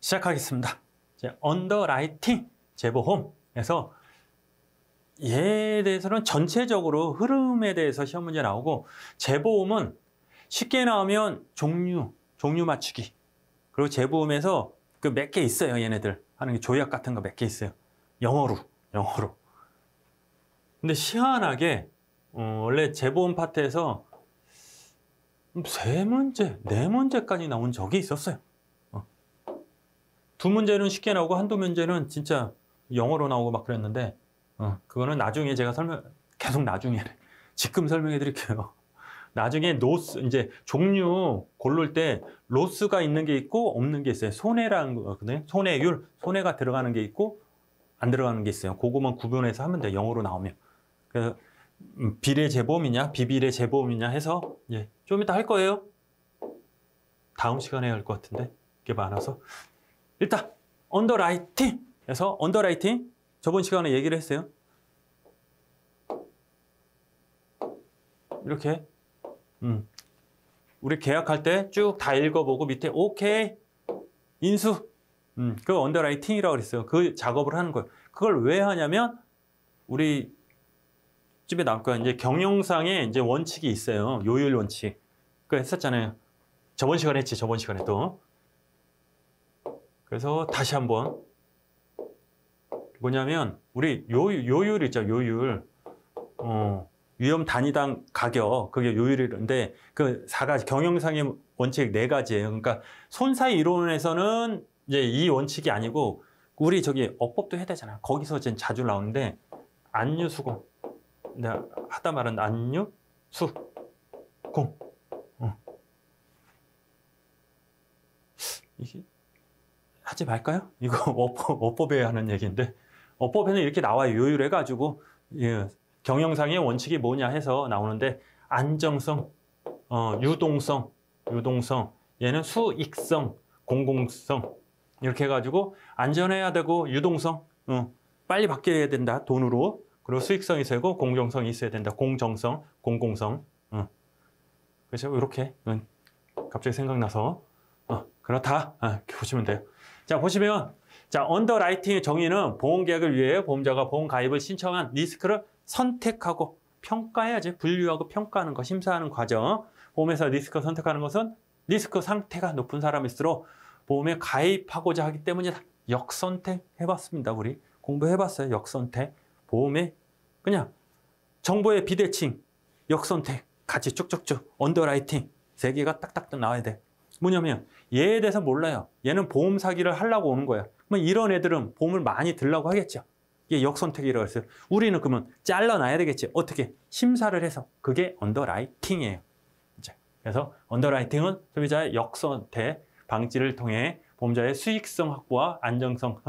시작하겠습니다. 이제 언더라이팅 재보험에서 얘에 대해서는 전체적으로 흐름에 대해서 시험 문제 나오고, 재보험은 쉽게 나오면 종류 맞추기, 그리고 재보험에서 그 몇 개 있어요. 얘네들 하는 게 조약 같은 거 몇 개 있어요. 영어로. 근데 희한하게 원래 재보험 파트에서 3문제, 4문제까지 나온 적이 있었어요. 2문제는 쉽게 나오고 한두 문제는 진짜 영어로 나오고 막 그랬는데, 그거는 나중에 제가 계속 나중에 지금 설명해 드릴게요. 나중에 로스, 이제 종류 고를 때 로스가 있는 게 있고 없는 게 있어요. 손해라는 거거든요. 손해율, 손해가 들어가는 게 있고 안 들어가는 게 있어요. 그거만 구분해서 하면 돼요. 영어로 나오면. 그래서 비례 재보험이냐 비비례 재보험이냐 해서 좀 이따 할 거예요. 다음 시간에 할 것 같은데 이게 많아서. 일단 언더라이팅 해서, 언더라이팅 저번 시간에 얘기를 했어요. 이렇게 우리 계약할 때 쭉 다 읽어보고 밑에 오케이 인수, 그 언더라이팅이라고 그랬어요. 그 작업을 하는 거예요. 그걸 왜 하냐면 우리 집에 나올 거야. 이제 경영상에 이제 원칙이 있어요. 요율 원칙. 그거 했었잖아요. 저번 시간에 했지. 저번 시간에도. 그래서 다시 한번, 뭐냐면 우리 요율 있죠. 요율. 위험 단위당 가격, 그게 요율인데 그 4가지 경영상의 원칙 4가지예요. 그러니까 손사의 이론에서는 이제 이 원칙이 아니고, 우리 저기 어법도 해야 되잖아. 거기서 이제 자주 나오는데, 안유수공. 내가 하다 말은 안유수공. 이게 하지 말까요? 이거 어법에 하는 얘기인데, 어법에는 이렇게 나와요. 요율해가지고 경영상의 원칙이 뭐냐 해서 나오는데, 안정성, 유동성, 얘는 수익성, 공공성, 이렇게 해가지고 안전해야 되고, 유동성, 빨리 바뀌어야 된다, 돈으로. 그리고 수익성이 있어야 되고, 공정성이 있어야 된다, 공정성, 공공성. 그래서 이렇게 갑자기 생각나서 그렇다, 이렇게 보시면 돼요. 자, 보시면, 자, 언더라이팅의 정의는 보험계약을 위해 보험자가 보험 가입을 신청한 리스크를 선택하고 평가해야지. 분류하고 평가하는 거, 심사하는 과정. 보험회사 리스크 선택하는 것은 리스크 상태가 높은 사람일수록 보험에 가입하고자 하기 때문이다. 역선택 해봤습니다. 우리 공부해봤어요. 역선택. 보험에 그냥 정보의 비대칭, 역선택 같이 쭉쭉쭉, 언더라이팅 3개가 딱딱딱 나와야 돼. 뭐냐면 얘에 대해서 몰라요. 얘는 보험 사기를 하려고 오는 거야. 그러면 이런 애들은 보험을 많이 들라고 하겠죠. 이게 역선택이라고 했어요. 우리는 그러면 잘라놔야 되겠지. 어떻게? 심사를 해서. 그게 언더라이팅이에요. 그래서 언더라이팅은 소비자의 역선택 방지를 통해 보험자의 수익성 확보와 안정성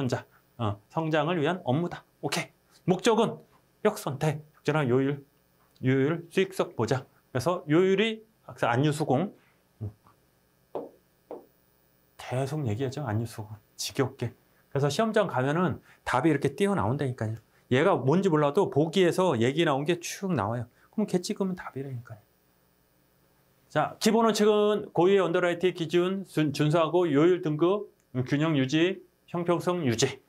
성장을 위한 업무다. 오케이. 목적은 역선택, 적절한 요율, 수익성 보장. 그래서 요율이 안유수공. 계속 얘기하죠. 안유수공. 지겹게. 그래서 시험장 가면은 답이 이렇게 띄어나온다니까요. 얘가 뭔지 몰라도 보기에서 얘기 나온 게 쭉 나와요. 그럼 걔 찍으면 답이라니까요. 자, 기본 원칙은 고유의 언더라이팅 기준 준수하고 요율 등급, 균형 유지, 형평성 유지.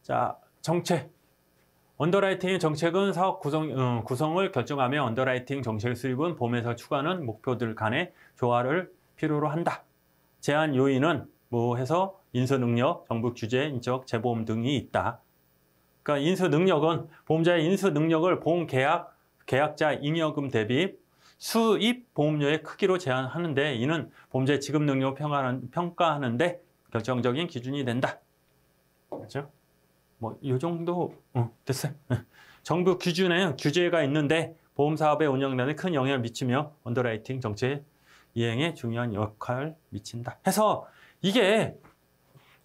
자, 정책. 언더라이팅의 정책은 사업 구성을 결정하며 언더라이팅 정책 수립은 보험회사 추구하는 목표들 간의 조화를 필요로 한다. 제한 요인은 뭐 해서 인수능력, 정부 규제, 인적, 재보험 등이 있다. 그러니까 인수능력은 보험자의 인수능력을 계약자 잉여금 대비 수입 보험료의 크기로 제한하는데, 이는 보험자의 지급 능력을 평가하는데 결정적인 기준이 된다. 그렇죠? 뭐 이 정도 됐어요. 정부 규제는 규제가 있는데 보험사업의 운영에 큰 영향을 미치며 언더라이팅 정책 이행에 중요한 역할을 미친다. 해서 이게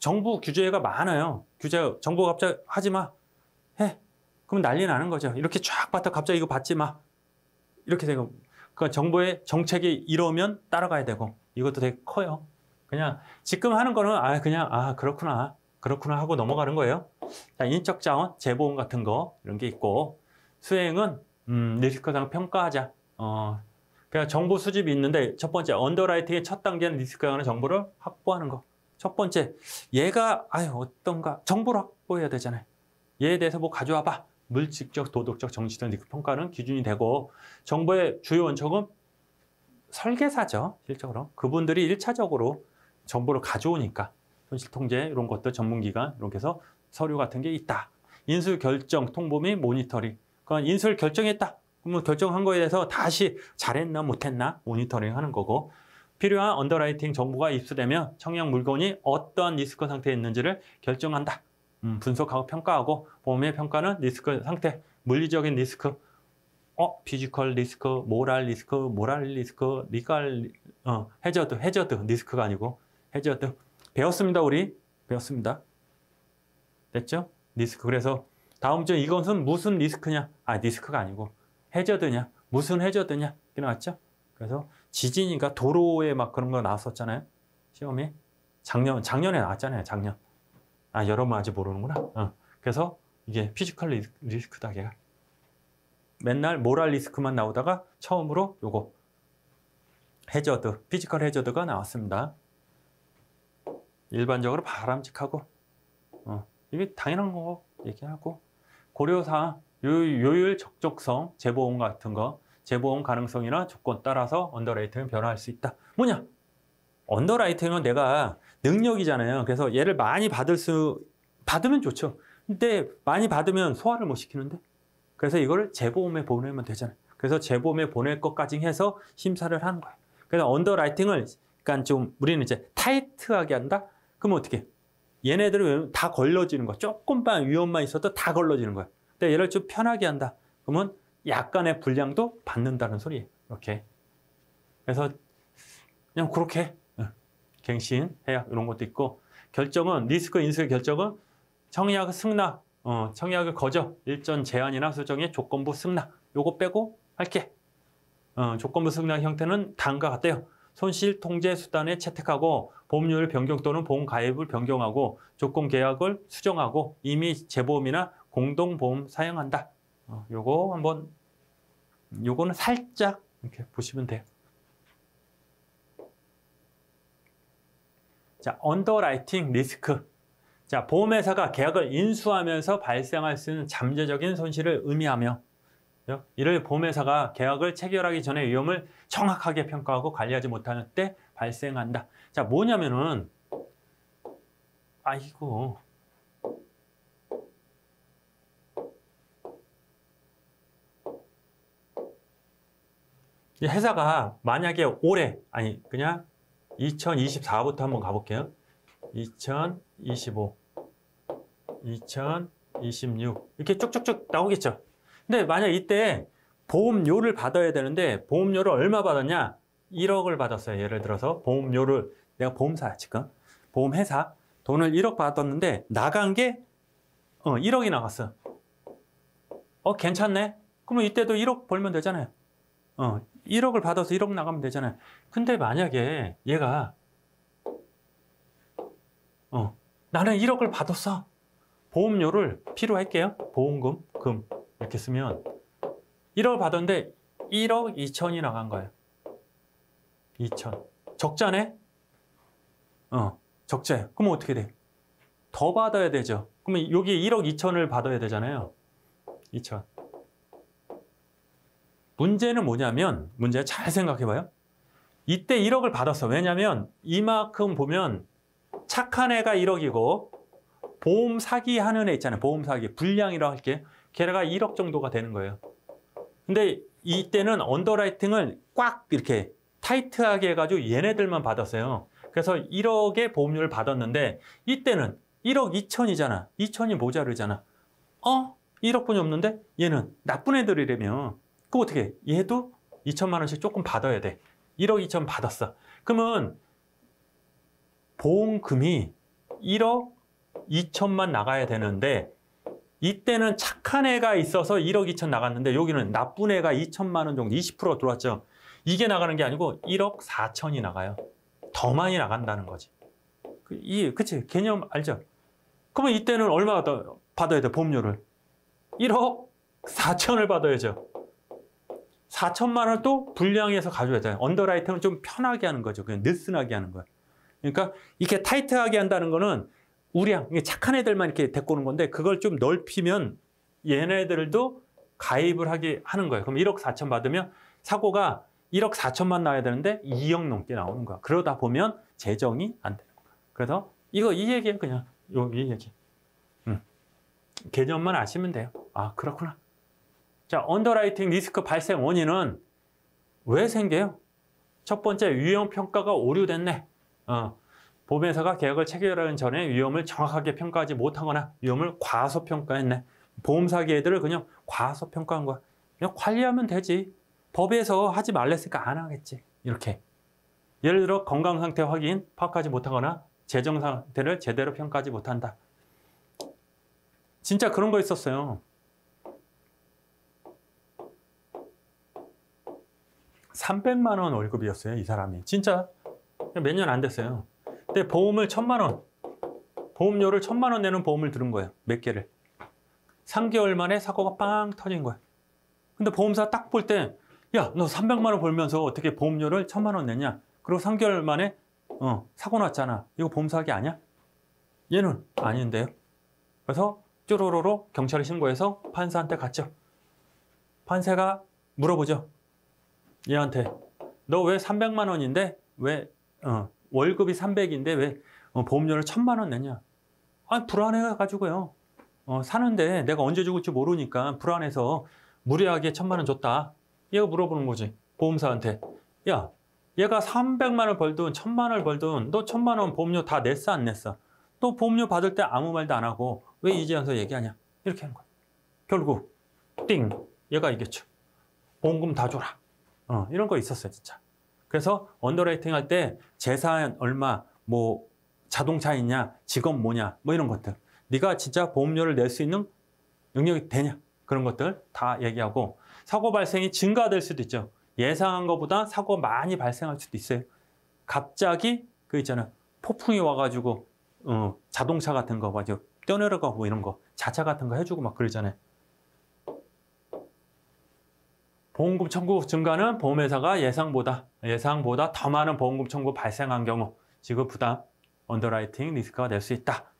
정부 규제가 많아요. 정부가 갑자기 하지 마. 해. 그럼 난리 나는 거죠. 이렇게 쫙 봤다 갑자기 이거 받지 마. 이렇게 되고. 그러니까 정부의 정책이 이러면 따라가야 되고. 이것도 되게 커요. 그냥 지금 하는 거는 그냥 그렇구나 하고 넘어가는 거예요. 자, 인적 자원, 재보험 같은 거 이런 게 있고, 수행은 리스크상 평가하자. 그냥 정보 수집이 있는데 첫 번째 언더라이팅의 첫 단계는 리스크에 관한 정보를 확보하는 거. 첫 번째 얘가 어떤가 정보를 확보해야 되잖아요. 얘에 대해서 뭐 가져와봐. 물질적, 도덕적, 정치적 리스크 평가는 기준이 되고 정보의 주요 원칙은 설계사죠. 실적으로 그분들이 1차적으로 정보를 가져오니까 손실통제 이런 것들 전문기관 이렇게 해서 서류 같은 게 있다. 인수 결정, 통보 및 모니터링. 그러니까 인수를 결정했다. 그러면 결정한 거에 대해서 다시 잘했나 못했나 모니터링 하는 거고 필요한 언더라이팅 정보가 입수되면 청약 물건이 어떠한 리스크 상태에 있는지를 결정한다. 분석하고 평가하고 보험의 평가는 리스크 상태, 물리적인 리스크, 피지컬 리스크, 모랄 리스크, 리갈, 해저드 리스크가 아니고 해저드. 배웠습니다, 우리. 배웠습니다. 됐죠? 리스크. 그래서 다음 주에 이것은 무슨 리스크냐? 리스크가 아니고 해저드냐? 무슨 해저드냐? 이렇게 나왔죠? 그래서 지진이니까 도로에 막 그런 거 나왔었잖아요. 시험에. 작년에 나왔잖아요, 작년. 여러분 아직 모르는구나. 그래서 이게 피지컬 리스크다, 걔가. 맨날 모랄 리스크만 나오다가 처음으로 요거 해저드, 피지컬 해저드가 나왔습니다. 일반적으로 바람직하고 이게 당연한 거 얘기하고 고려사항, 요율, 적적성, 재보험 같은 거 재보험 가능성이나 조건 따라서 언더라이팅은 변화할 수 있다. 뭐냐? 언더라이팅은 내가 능력이잖아요. 그래서 얘를 많이 받으면 좋죠. 근데 많이 받으면 소화를 못 시키는데 그래서 이거를 재보험에 보내면 되잖아요. 그래서 재보험에 보낼 것까지 해서 심사를 하는 거예요. 그래서 언더라이팅을 그러니까 좀 우리는 이제 타이트하게 한다? 그러면 어떻게? 얘네들은 다 걸러지는 거야. 조금만 위험만 있어도 다 걸러지는 거야. 근데 얘를 좀 편하게 한다. 그러면 약간의 분량도 받는다는 소리예요. 이렇게. 그래서 그냥 그렇게 갱신, 해약 이런 것도 있고 결정은 리스크 인수의 결정은 청약 승낙, 청약을 거저, 일전 제한이나 수정의 조건부 승낙 요거 빼고 할게. 조건부 승낙 형태는 다음과 같대요. 손실 통제 수단에 채택하고 보험료를 변경 또는 보험 가입을 변경하고 조건 계약을 수정하고 이미 재보험이나 공동보험 사용한다. 요거는 살짝 이렇게 보시면 돼요. 자, 언더라이팅 리스크. 자, 보험회사가 계약을 인수하면서 발생할 수 있는 잠재적인 손실을 의미하며 이를 보험회사가 계약을 체결하기 전에 위험을 정확하게 평가하고 관리하지 못할 때 발생한다. 자, 뭐냐면은 이 회사가 만약에 올해 그냥 2024부터 한번 가볼게요. 2025, 2026 이렇게 쭉쭉쭉 나오겠죠. 근데 만약 이때 보험료를 받아야 되는데 보험료를 얼마 받았냐? 1억을 받았어요. 예를 들어서 보험료를 내가 보험사야 지금. 보험회사 돈을 1억 받았는데 나간 게 1억이 나갔어. 괜찮네. 그러면 이때도 1억 벌면 되잖아요. 1억을 받아서 1억 나가면 되잖아요. 근데 만약에 얘가 나는 1억을 받았어. 보험료를 필요할게요. 보험금 이렇게 쓰면 1억을 받았는데 1억 2천이 나간 거예요. 2천. 적자네? 적자예요. 그럼 어떻게 돼? 더 받아야 되죠. 그러면 여기 1억 2천을 받아야 되잖아요. 2천. 문제는 뭐냐면 문제 잘 생각해봐요. 이때 1억을 받았어. 왜냐면 이만큼 보면 착한 애가 1억이고 보험 사기하는 애 있잖아요. 보험 사기. 불량이라고 할게요. 걔가 1억 정도가 되는 거예요. 근데 이때는 언더라이팅을 꽉 이렇게 타이트하게 해가지고 얘네들만 받았어요. 그래서 1억의 보험료를 받았는데 이때는 1억 2천이잖아. 2천이 모자르잖아. 1억뿐이 없는데 얘는 나쁜 애들이라며. 그럼 어떻게 해? 얘도 2천만 원씩 조금 받아야 돼. 1억 2천 받았어. 그러면 보험금이 1억 2천만 나가야 되는데 이때는 착한 애가 있어서 1억 2천 나갔는데 여기는 나쁜 애가 2천만 원 정도 20% 들어왔죠. 이게 나가는 게 아니고 1억 4천이 나가요. 더 많이 나간다는 거지. 그치? 개념 알죠? 그러면 이때는 얼마 받아야 돼? 보험료를. 1억 4천을 받아야죠. 4천만 원을 또 불량해서 가져야 돼요. 언더라이팅은 좀 편하게 하는 거죠. 그냥 느슨하게 하는 거예요. 그러니까 이렇게 타이트하게 한다는 거는 우량, 착한 애들만 이렇게 데리고 오는 건데 그걸 좀 넓히면 얘네들도 가입을 하게 하는 거예요. 그럼 1억 4천 받으면 사고가 1억 4천만 나와야 되는데 2억 넘게 나오는 거야. 그러다 보면 재정이 안 되는 거야. 그래서 이 얘기예요. 그냥 이 얘기. 개념만 아시면 돼요. 아, 그렇구나. 자, 언더라이팅 리스크 발생 원인은 왜 생겨요? 첫 번째, 위험 평가가 오류됐네. 보험회사가 계약을 체결하기 전에 위험을 정확하게 평가하지 못하거나 위험을 과소평가했네. 보험사기애들을 그냥 과소평가한 거야. 그냥 관리하면 되지. 법에서 하지 말랬으니까 안 하겠지. 이렇게. 예를 들어 건강상태 확인 파악하지 못하거나 재정상태를 제대로 평가하지 못한다. 진짜 그런 거 있었어요. 300만 원 월급이었어요. 이 사람이. 진짜 몇 년 안 됐어요. 근데 보험을 1,000만 원, 보험료를 1,000만 원 내는 보험을 들은 거예요. 몇 개를. 3개월 만에 사고가 빵 터진 거예요. 근데 보험사 딱 볼 때, 야, 너 300만 원 벌면서 어떻게 보험료를 1,000만 원 내냐? 그리고 3개월 만에 사고 났잖아. 이거 보험사기 아니야? 얘는 아닌데요. 그래서 쭈루루루 경찰에 신고해서 판사한테 갔죠. 판사가 물어보죠. 얘한테 너 왜 300만 원인데 왜 월급이 300인데 왜 보험료를 1,000만 원 내냐? 아, 불안해가지고요. 사는데 내가 언제 죽을지 모르니까 불안해서 무리하게 1,000만 원 줬다. 얘가 물어보는 거지. 보험사한테. 야, 얘가 300만 원 벌든 1,000만 원 벌든 너 1,000만 원 보험료 다 냈어 안 냈어? 또 보험료 받을 때 아무 말도 안 하고 왜 이제 와서 얘기하냐? 이렇게 하는 거야. 결국 띵! 얘가 이겼죠. 보험금 다 줘라. 이런 거 있었어요, 진짜. 그래서 언더라이팅 할 때 재산 얼마, 뭐 자동차 있냐, 직업 뭐냐, 뭐 이런 것들. 네가 진짜 보험료를 낼 수 있는 능력이 되냐, 그런 것들 다 얘기하고 사고 발생이 증가될 수도 있죠. 예상한 것보다 사고 많이 발생할 수도 있어요. 갑자기 그 있잖아, 폭풍이 와가지고 자동차 같은 거 맞아 뛰어내려가고 이런 거, 자차 같은 거 해주고 막 그러잖아요. 보험금 청구 증가는 보험회사가 예상보다 더 많은 보험금 청구 발생한 경우 지급 부담, 언더라이팅 리스크가 될 수 있다.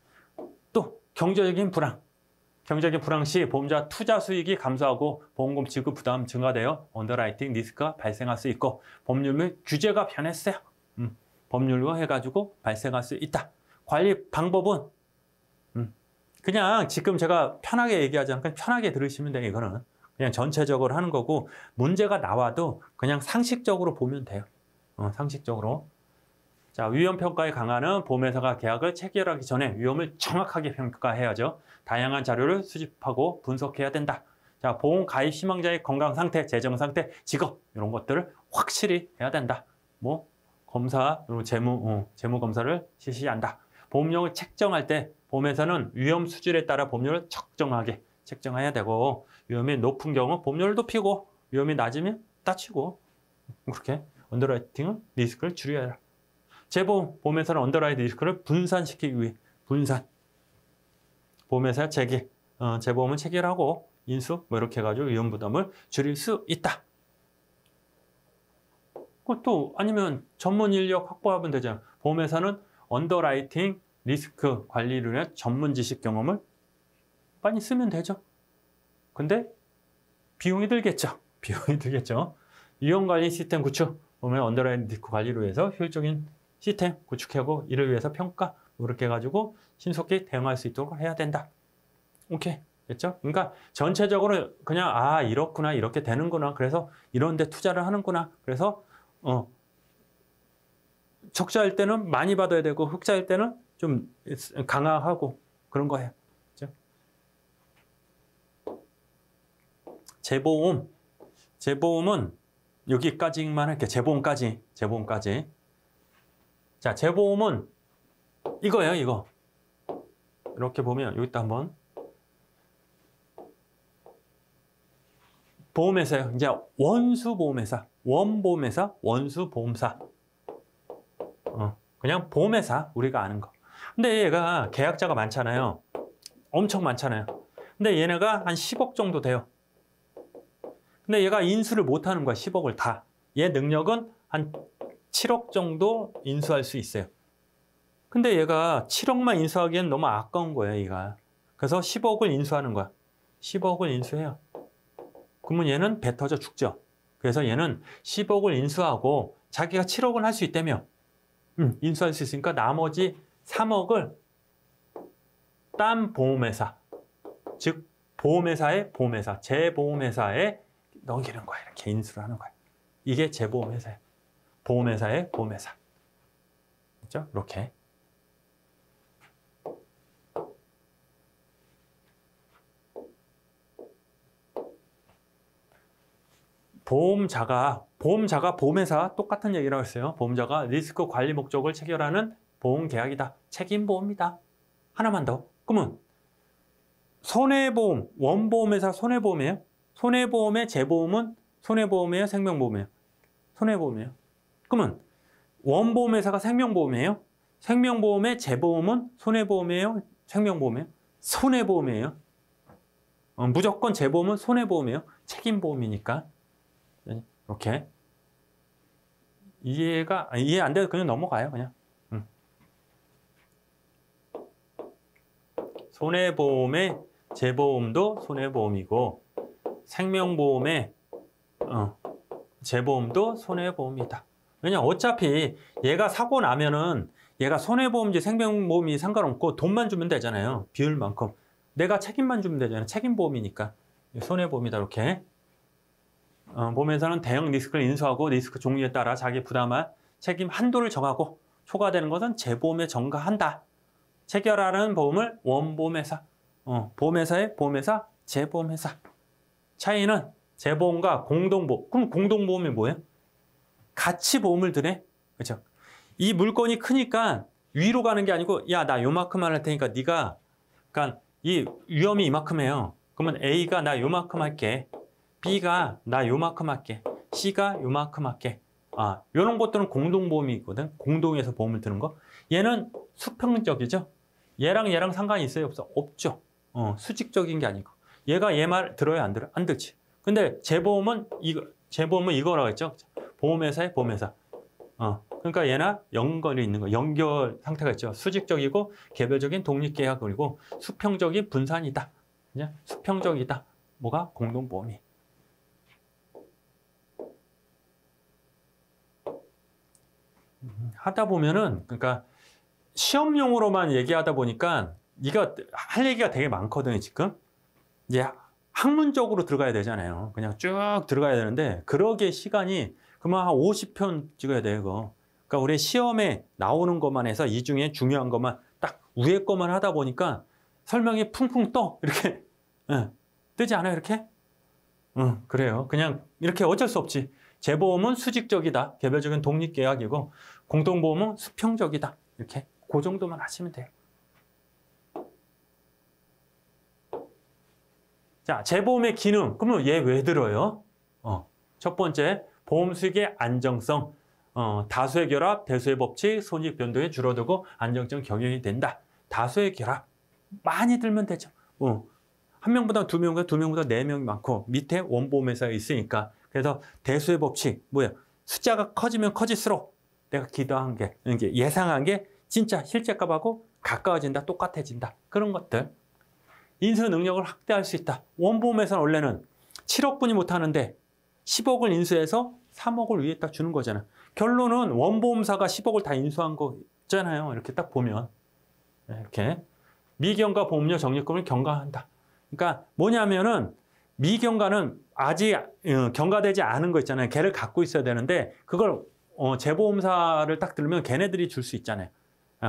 또 경제적인 불황. 경제적인 불황 시 보험자 투자 수익이 감소하고 보험금 지급 부담 증가되어 언더라이팅 리스크가 발생할 수 있고 법률 및 규제가 변했어요. 법률로 해가지고 발생할 수 있다. 관리 방법은 그냥 지금 제가 편하게 얘기하지 않고 편하게 들으시면 돼요. 이거는 그냥 전체적으로 하는 거고 문제가 나와도 그냥 상식적으로 보면 돼요. 상식적으로. 자, 위험 평가에 강화는 보험회사가 계약을 체결하기 전에 위험을 정확하게 평가해야죠. 다양한 자료를 수집하고 분석해야 된다. 자, 보험 가입 희망자의 건강 상태, 재정 상태, 직업 이런 것들을 확실히 해야 된다. 뭐 검사, 재무 검사를 실시한다. 보험료를 책정할 때 보험회사는 위험 수준에 따라 보험료를 적정하게 책정해야 되고 위험이 높은 경우 보험료를 높이고 위험이 낮으면 낮추고 그렇게 언더라이팅은 리스크를 줄여야 해라. 보험회사는 언더라이팅 리스크를 분산시키기 위해 보험회사 재계, 재보험은 체결하고 인수 뭐 이렇게 해가지고 위험 부담을 줄일 수 있다. 또 아니면 전문 인력 확보하면 되잖아요. 보험회사는 언더라이팅 리스크 관리를 위해 전문 지식 경험을 많이 쓰면 되죠. 근데 비용이 들겠죠. 위험관리 시스템 구축, 보면 언더라이팅 리스크 관리를 위해서 효율적인 시스템 구축하고 이를 위해서 평가 이렇게 해가지고 신속히 대응할 수 있도록 해야 된다. 오케이, 됐죠? 그러니까 전체적으로 그냥 이렇구나, 이렇게 되는구나, 그래서 이런 데 투자를 하는구나, 그래서 적자일 때는 많이 받아야 되고 흑자일 때는 좀 강화하고 그런 거 해요. 그렇죠? 재보험은 여기까지만 할게요. 재보험까지. 자, 재보험은 이거예요, 이거. 이렇게 보면 여기다 한번 보험회사요. 이제 원수보험회사, 원보험회사, 원수보험사. 그냥 보험회사, 우리가 아는 거. 근데 얘가 계약자가 많잖아요. 엄청 많잖아요. 근데 얘네가 한 10억 정도 돼요. 근데 얘가 인수를 못 하는 거야. 10억을 다. 얘 능력은 한 7억 정도 인수할 수 있어요. 근데 얘가 7억만 인수하기엔 너무 아까운 거예요, 얘가. 그래서 10억을 인수하는 거야. 10억을 인수해요. 그러면 얘는 배 터져 죽죠. 그래서 얘는 10억을 인수하고 자기가 7억을 할 수 있다며. 인수할 수 있으니까 나머지 3억을 딴 보험회사, 즉 보험회사의 보험회사, 재보험회사에 넘기는 거야. 이렇게 인수를 하는 거야. 이게 재보험회사예요. 보험회사의 보험회사. 그렇죠? 이렇게. 보험자가 보험회사 똑같은 얘기라고 했어요. 보험자가 리스크 관리 목적을 체결하는 보험계약이다. 책임보험이다. 하나만 더. 그러면 손해보험, 원보험회사 손해보험이에요. 손해보험의 재보험은 손해보험이에요, 생명보험이에요? 손해보험이에요. 그러면 원보험회사가 생명보험이에요. 생명보험의 재보험은 손해보험이에요, 생명보험이에요? 손해보험이에요. 무조건 재보험은 손해보험이에요. 책임보험이니까. 이렇게. 이해 안 돼도 그냥 넘어가요, 그냥. 손해보험의 재보험도 손해보험이고 생명보험의 재보험도 손해보험이다. 왜냐 어차피 얘가 사고 나면은 얘가 손해보험인지 생명보험이 상관없고 돈만 주면 되잖아요. 비율만큼. 내가 책임만 주면 되잖아요. 책임보험이니까. 손해보험이다. 이렇게. 보험회사는 대형 리스크를 인수하고 리스크 종류에 따라 자기 부담할 책임 한도를 정하고 초과되는 것은 재보험에 전가한다. 체결하는 보험을 원보험회사, 보험회사의 보험회사, 재보험회사. 차이는 재보험과 공동보험. 그럼 공동보험이 뭐예요? 같이 보험을 드네. 그렇죠? 이 물건이 크니까 위로 가는 게 아니고 야, 나 요만큼만 할 테니까 네가 그러니까 이 위험이 이만큼해요. 그러면 A가 나 요만큼 할게. B가 나 요만큼 할게. C가 요만큼 할게. 이런 것들은 공동보험이거든. 공동에서 보험을 드는 거. 얘는 수평적이죠. 얘랑 상관이 있어요? 없어? 없죠. 수직적인 게 아니고. 얘가 얘 말 들어야 안 들어? 안 듣지. 근데 재보험은 이거라고 했죠. 보험회사의 보험회사. 그러니까 얘나 연결이 있는 거. 연결 상태가 있죠. 수직적이고 개별적인 독립계약 그리고 수평적인 분산이다. 그냥 수평적이다. 뭐가? 공동보험이. 하다 보면은 그러니까 시험용으로만 얘기하다 보니까 이거 할 얘기가 되게 많거든요, 지금. 이제 학문적으로 들어가야 되잖아요. 그냥 쭉 들어가야 되는데 그러기에 시간이 그만 한 50편 찍어야 돼요, 이거. 그러니까 우리 시험에 나오는 것만 해서 이 중에 중요한 것만 딱 위에 것만 하다 보니까 설명이 풍풍 떠. 이렇게. 뜨지 않아요, 이렇게? 그래요. 그냥 이렇게 어쩔 수 없지. 재보험은 수직적이다. 개별적인 독립계약이고 공동보험은 수평적이다. 이렇게 그 정도만 하시면 돼요. 자, 재보험의 기능. 그러면 얘 왜 들어요? 첫 번째, 보험 수익의 안정성. 다수의 결합, 대수의 법칙, 손익 변동이 줄어들고 안정적 경영이 된다. 다수의 결합. 많이 들면 되죠. 한 명보다 두 명보다 두 명보다 네 명이 많고 밑에 원보험회사가 있으니까. 그래서 대수의 법칙 뭐예요? 숫자가 커지면 커질수록 내가 기대한 게 예상한 게 진짜 실제 값하고 가까워진다, 똑같아진다. 그런 것들. 인수 능력을 확대할 수 있다. 원보험회사는 원래는 7억분이 못하는데 10억을 인수해서 3억을 위에다 주는 거잖아. 결론은 원보험사가 10억을 다 인수한 거 있잖아요. 이렇게 딱 보면. 이렇게. 미경과 보험료 적립금을 경과한다. 그러니까 뭐냐면은 미경과는 아직 경과되지 않은 거 있잖아요. 걔를 갖고 있어야 되는데 그걸 재보험사를 딱 들으면 걔네들이 줄 수 있잖아요.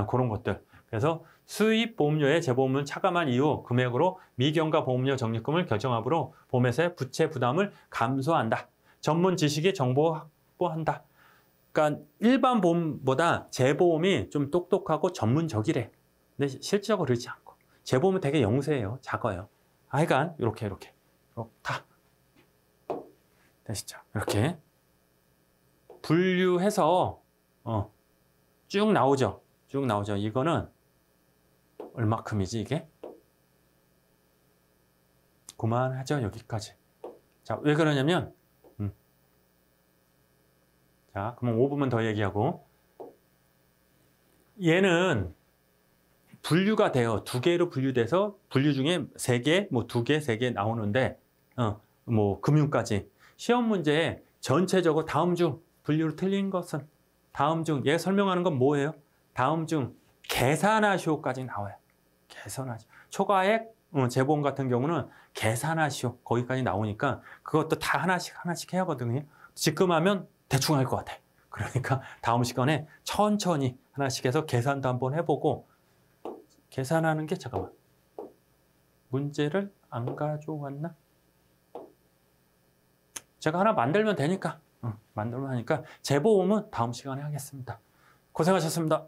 그런 것들. 그래서 수입 보험료의 재보험을 차감한 이후 금액으로 미경과 보험료 적립금을 결정함으로 보험회사의 부채 부담을 감소한다. 전문 지식의 정보 확보한다. 그러니까 일반 보험보다 재보험이 좀 똑똑하고 전문적이래. 근데 실질적으로 그렇지 않고. 재보험은 되게 영세해요. 작아요. 하여간 이렇게 다 되시죠. 이렇게 분류해서 쭉 나오죠. 쭉 나오죠. 이거는 얼마큼이지 이게? 그만하죠. 여기까지. 자, 왜 그러냐면 자, 그럼 5분만 더 얘기하고 얘는 분류가 돼요. 두 개로 분류돼서 분류 중에 3개, 뭐 2개, 3개 나오는데 뭐 금융까지 시험 문제에 전체적으로 다음 중 분류로 틀린 것은 다음 중 얘가 설명하는 건 뭐예요? 다음 중 계산하시오까지 나와요. 계산하시오. 초과액 재보험 같은 경우는 계산하시오 거기까지 나오니까 그것도 다 하나씩 해야 하거든요. 지금 하면 대충 할 것 같아. 그러니까 다음 시간에 천천히 하나씩 해서 계산도 한번 해보고 계산하는 게 잠깐만 문제를 안 가져왔나? 제가 하나 만들면 되니까 만들면 하니까 재보험은 다음 시간에 하겠습니다. 고생하셨습니다.